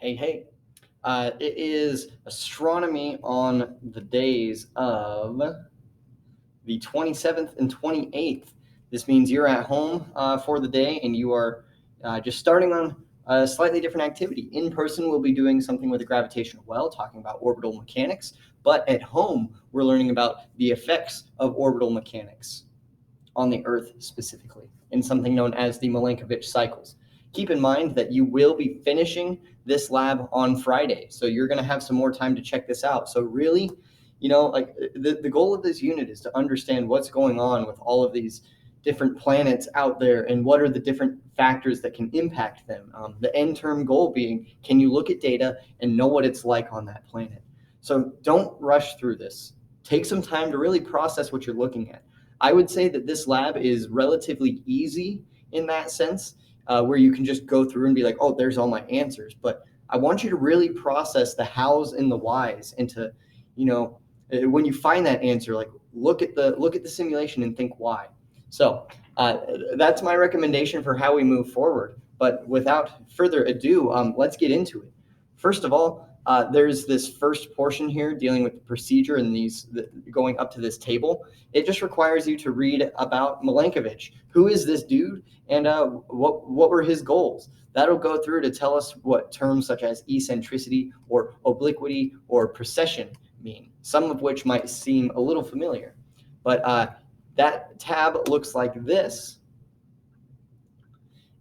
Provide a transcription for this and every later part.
Hey, hey. It is astronomy on the days of the 27th and 28th. This means you're at home for the day and you are just starting on a slightly different activity. In person, we'll be doing something with a gravitational well, talking about orbital mechanics. But at home, we're learning about the effects of orbital mechanics on the Earth specifically in something known as the Milankovitch cycles. Keep in mind that you will be finishing this lab on Friday, so you're going to have some more time to check this out. So really, like the goal of this unit is to understand what's going on with all of these different planets out there and what are the different factors that can impact them. The end term goal being, can you look at data and know what it's like on that planet? So don't rush through this. Take some time to really process what you're looking at. I would say that this lab is relatively easy in that sense, where you can just go through and be like, oh, there's all my answers. But I want you to really process the hows and the whys, and to, when you find that answer, like look at the simulation and think why. So that's my recommendation for how we move forward. But without further ado, let's get into it. First of all, there's this first portion here dealing with the procedure and going up to this table. It just requires you to read about Milankovitch. Who is this dude, and what were his goals? That'll go through to tell us what terms such as eccentricity or obliquity or precession mean, some of which might seem a little familiar. But that tab looks like this,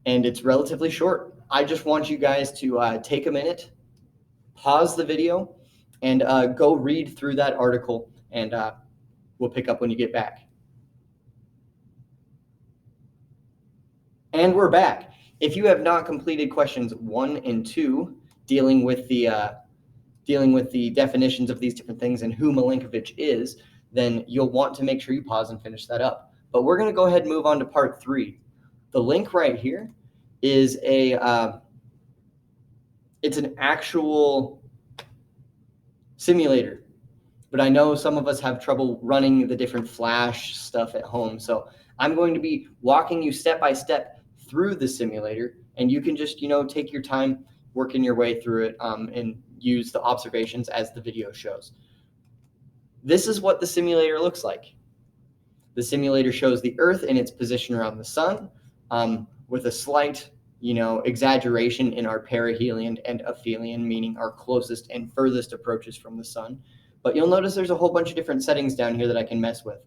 and it's relatively short. I just want you guys to take a minute, pause the video, and go read through that article, and we'll pick up when you get back. And we're back. If you have not completed questions 1 and 2, dealing with the definitions of these different things and who Milankovitch is, then you'll want to make sure you pause and finish that up. But we're going to go ahead and move on to part 3. The link right here is it's an actual simulator, but I know some of us have trouble running the different Flash stuff at home. So I'm going to be walking you step by step through the simulator, and you can just, take your time working your way through it and use the observations as the video shows. This is what the simulator looks like. The simulator shows the Earth in its position around the sun, with a slight, exaggeration in our perihelion and aphelion, meaning our closest and furthest approaches from the sun. But you'll notice there's a whole bunch of different settings down here that I can mess with.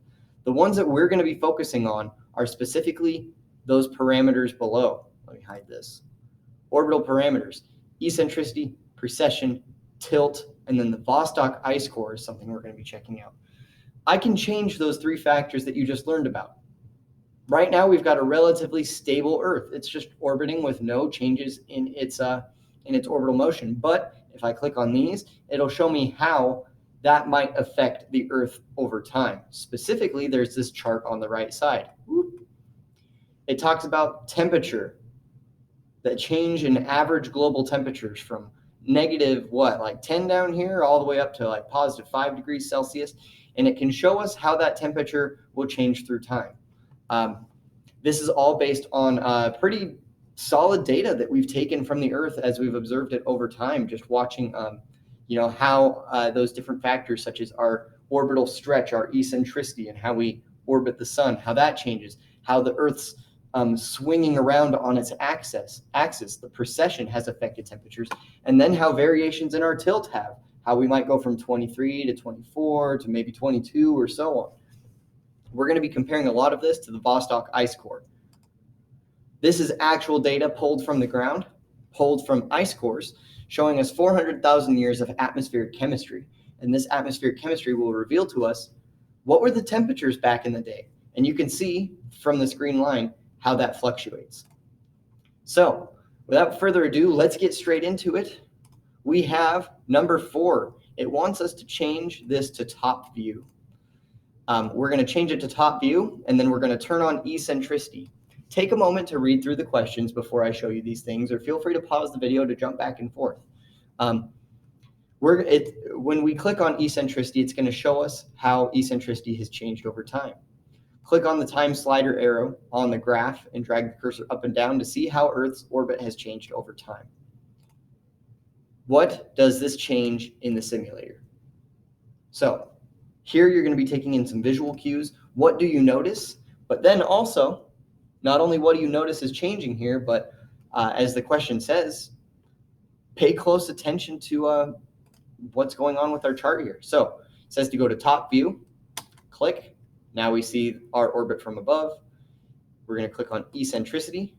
The ones that we're going to be focusing on are specifically those parameters below. Let me hide this. Orbital parameters, eccentricity, precession, tilt, and then the Vostok ice core is something we're going to be checking out. I can change those 3 factors that you just learned about. Right now, we've got a relatively stable Earth. It's just orbiting with no changes in its orbital motion. But if I click on these, it'll show me how that might affect the Earth over time. Specifically, there's this chart on the right side. It talks about temperature, the change in average global temperatures from negative, like 10 down here, all the way up to like positive 5 degrees Celsius. And it can show us how that temperature will change through time. This is all based on pretty solid data that we've taken from the Earth as we've observed it over time, just watching, how those different factors such as our orbital stretch, our eccentricity, and how we orbit the sun, how that changes, how the Earth's swinging around on its axis, the precession has affected temperatures, and then how variations in our tilt have, how we might go from 23 to 24 to maybe 22 or so on. We're going to be comparing a lot of this to the Vostok ice core. This is actual data pulled from the ground, pulled from ice cores, showing us 400,000 years of atmospheric chemistry. And this atmospheric chemistry will reveal to us what were the temperatures back in the day. And you can see from this green line how that fluctuates. So without further ado, let's get straight into it. We have number 4. It wants us to change this to top view. We're going to change it to top view, and then we're going to turn on eccentricity. Take a moment to read through the questions before I show you these things, or feel free to pause the video to jump back and forth. When we click on eccentricity, it's going to show us how eccentricity has changed over time. Click on the time slider arrow on the graph and drag the cursor up and down to see how Earth's orbit has changed over time. what does this change in the simulator? So here you're going to be taking in some visual cues. What do you notice? But then also, not only what do you notice is changing here, but as the question says, pay close attention to what's going on with our chart here. So it says to go to top view, click. Now we see our orbit from above. We're going to click on eccentricity.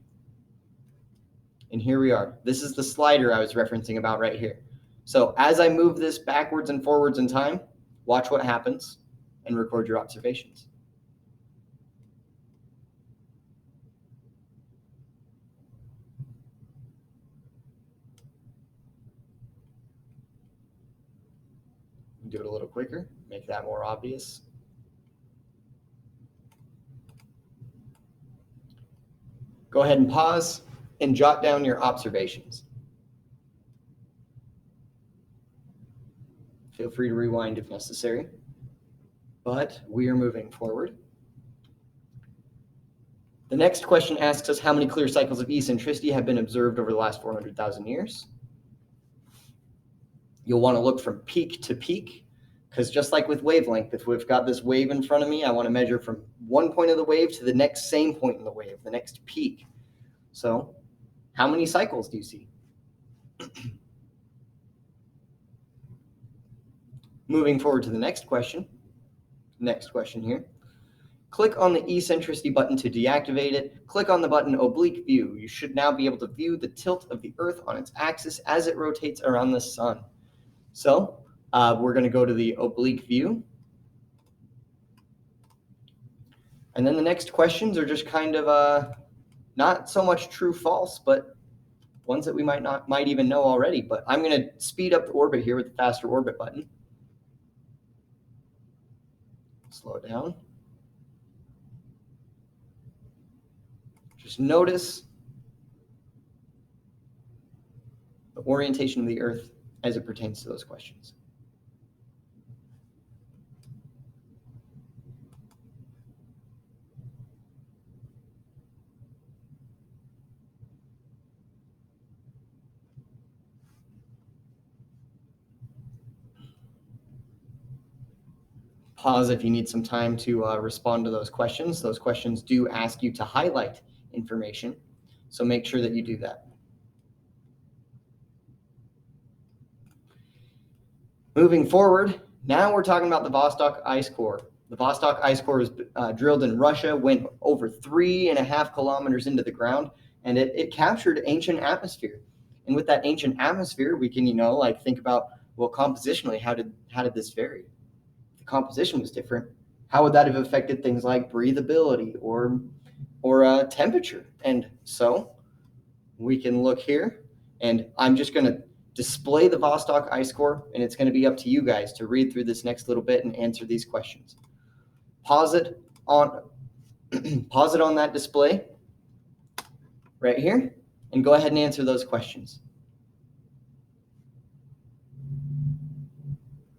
And here we are. This is the slider I was referencing about right here. So as I move this backwards and forwards in time, watch what happens and record your observations. Do it a little quicker, make that more obvious. Go ahead and pause and jot down your observations. Feel free to rewind if necessary, but we are moving forward. The next question asks us how many clear cycles of eccentricity have been observed over the last 400,000 years. You'll want to look from peak to peak, because just like with wavelength, if we've got this wave in front of me, I want to measure from one point of the wave to the next same point in the wave, the next peak. So how many cycles do you see? Moving forward to the next question here. Click on the eccentricity button to deactivate it. Click on the button oblique view. You should now be able to view the tilt of the Earth on its axis as it rotates around the sun. So we're going to go to the oblique view. And then the next questions are just kind of not so much true false, but ones that we might even know already. But I'm going to speed up the orbit here with the faster orbit button. Slow down. Just notice the orientation of the Earth as it pertains to those questions. Pause if you need some time to respond to those questions. Those questions do ask you to highlight information, so make sure that you do that. Moving forward, now we're talking about the Vostok ice core. The Vostok ice core was drilled in Russia, went over 3.5 kilometers into the ground, and it captured ancient atmosphere. And with that ancient atmosphere, we can, think about, well, compositionally, how did this vary? If the composition was different, how would that have affected things like breathability or temperature? And so we can look here, and I'm just going to display the Vostok ice core, and it's going to be up to you guys to read through this next little bit and answer these questions. Pause it on that display right here, and go ahead and answer those questions.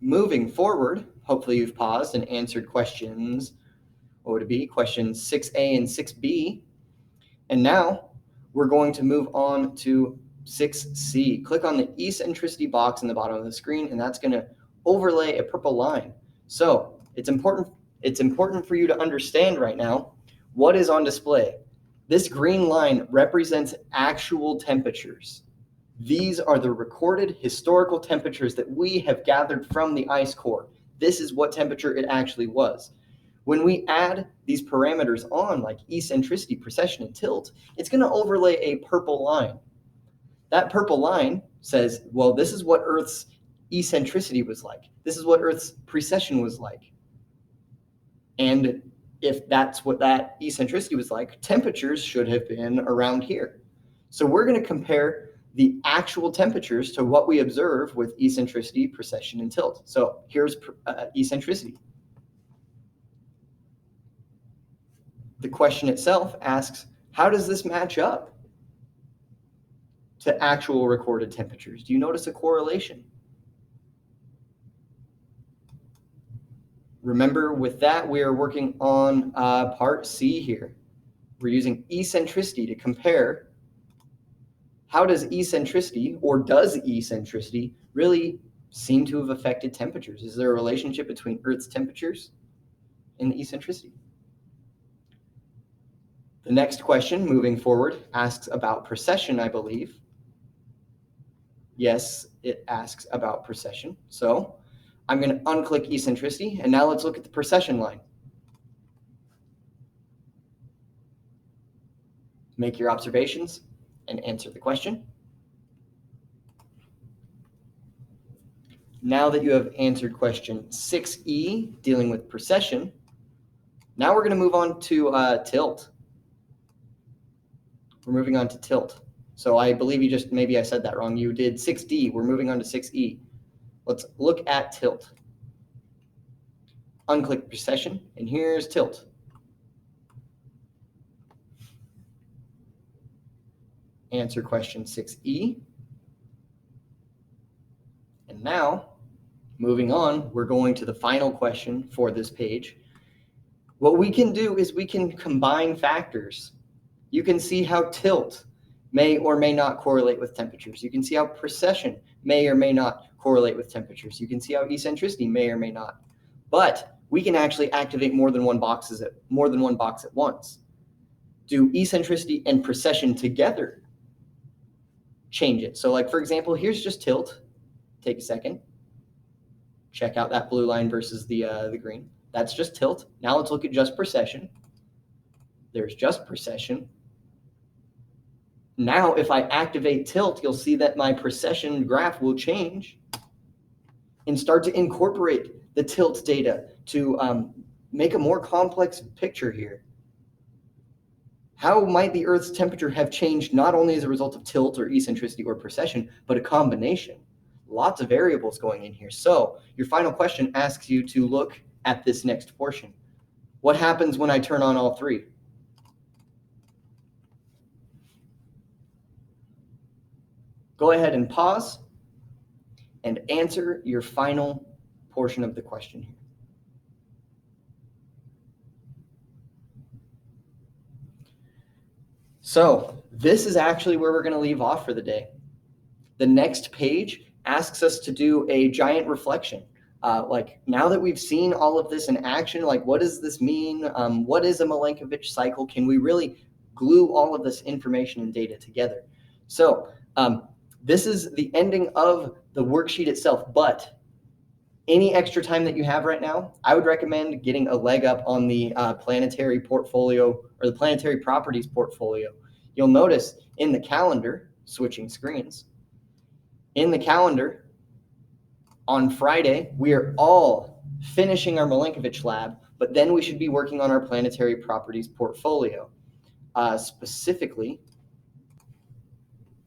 Moving forward, hopefully you've paused and answered questions, what would it be? Questions 6A and 6B. And now we're going to move on to 6C. Click on the eccentricity box in the bottom of the screen, and that's going to overlay a purple line. So it's important for you to understand right now what is on display. This green line represents actual temperatures. These are the recorded historical temperatures that we have gathered from the ice core. This is what temperature it actually was. When we add these parameters on, like eccentricity, precession, and tilt, it's going to overlay a purple line. That purple line says, well, this is what Earth's eccentricity was like. This is what Earth's precession was like. And if that's what that eccentricity was like, temperatures should have been around here. So we're going to compare the actual temperatures to what we observe with eccentricity, precession, and tilt. So here's eccentricity. The question itself asks, how does this match up to actual recorded temperatures? Do you notice a correlation? Remember, with that, we are working on part C here. We're using eccentricity to compare how does eccentricity, or does eccentricity really seem to have affected temperatures? Is there a relationship between Earth's temperatures and the eccentricity? The next question, moving forward, asks about precession, I believe. Yes, it asks about precession. So I'm going to unclick eccentricity, and now let's look at the precession line. Make your observations and answer the question. Now that you have answered question 6E, dealing with precession, now we're going to move on to tilt. We're moving on to tilt. So I believe you just, maybe I said that wrong. You did 6D. We're moving on to 6E. Let's look at tilt. Unclick precession, and here's tilt. Answer question 6E. And now, moving on, we're going to the final question for this page. What we can do is we can combine factors. You can see how tilt may or may not correlate with temperatures. You can see how precession may or may not correlate with temperatures. You can see how eccentricity may or may not. But we can actually activate more than one box at once. Do eccentricity and precession together change it? So like, for example, here's just tilt. Take a second. Check out that blue line versus the green. That's just tilt. Now let's look at just precession. There's just precession. Now, if I activate tilt, you'll see that my precession graph will change and start to incorporate the tilt data to make a more complex picture here. How might the Earth's temperature have changed not only as a result of tilt or eccentricity or precession, but a combination? Lots of variables going in here. So your final question asks you to look at this next portion. What happens when I turn on all three? Go ahead and pause and answer your final portion of the question here. So this is actually where we're going to leave off for the day. The next page asks us to do a giant reflection. Like, now that we've seen all of this in action, like, what does this mean? What is a Milankovitch cycle? Can we really glue all of this information and data together? So this is the ending of the worksheet itself, but any extra time that you have right now, I would recommend getting a leg up on the Planetary portfolio or the Planetary Properties portfolio. You'll notice in the calendar, switching screens, in the calendar on Friday, we are all finishing our Milankovitch lab, but then we should be working on our Planetary Properties portfolio. Specifically,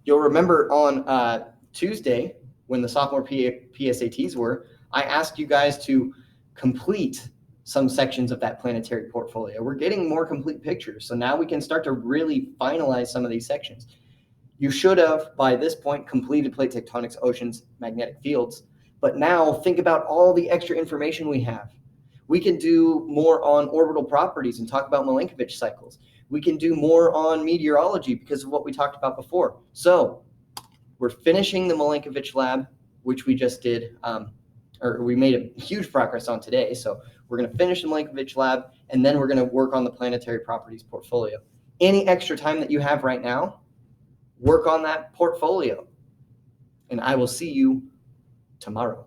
you'll remember on Tuesday, when the sophomore PSATs were, I asked you guys to complete some sections of that planetary portfolio. We're getting more complete pictures, so now we can start to really finalize some of these sections. You should have, by this point, completed plate tectonics, oceans, magnetic fields, but now think about all the extra information we have. We can do more on orbital properties and talk about Milankovitch cycles. We can do more on meteorology because of what we talked about before. So we're finishing the Milankovitch lab, which we just did, or we made a huge progress on today. So we're going to finish the Milankovitch lab, and then we're going to work on the Planetary Properties portfolio. Any extra time that you have right now, work on that portfolio. And I will see you tomorrow.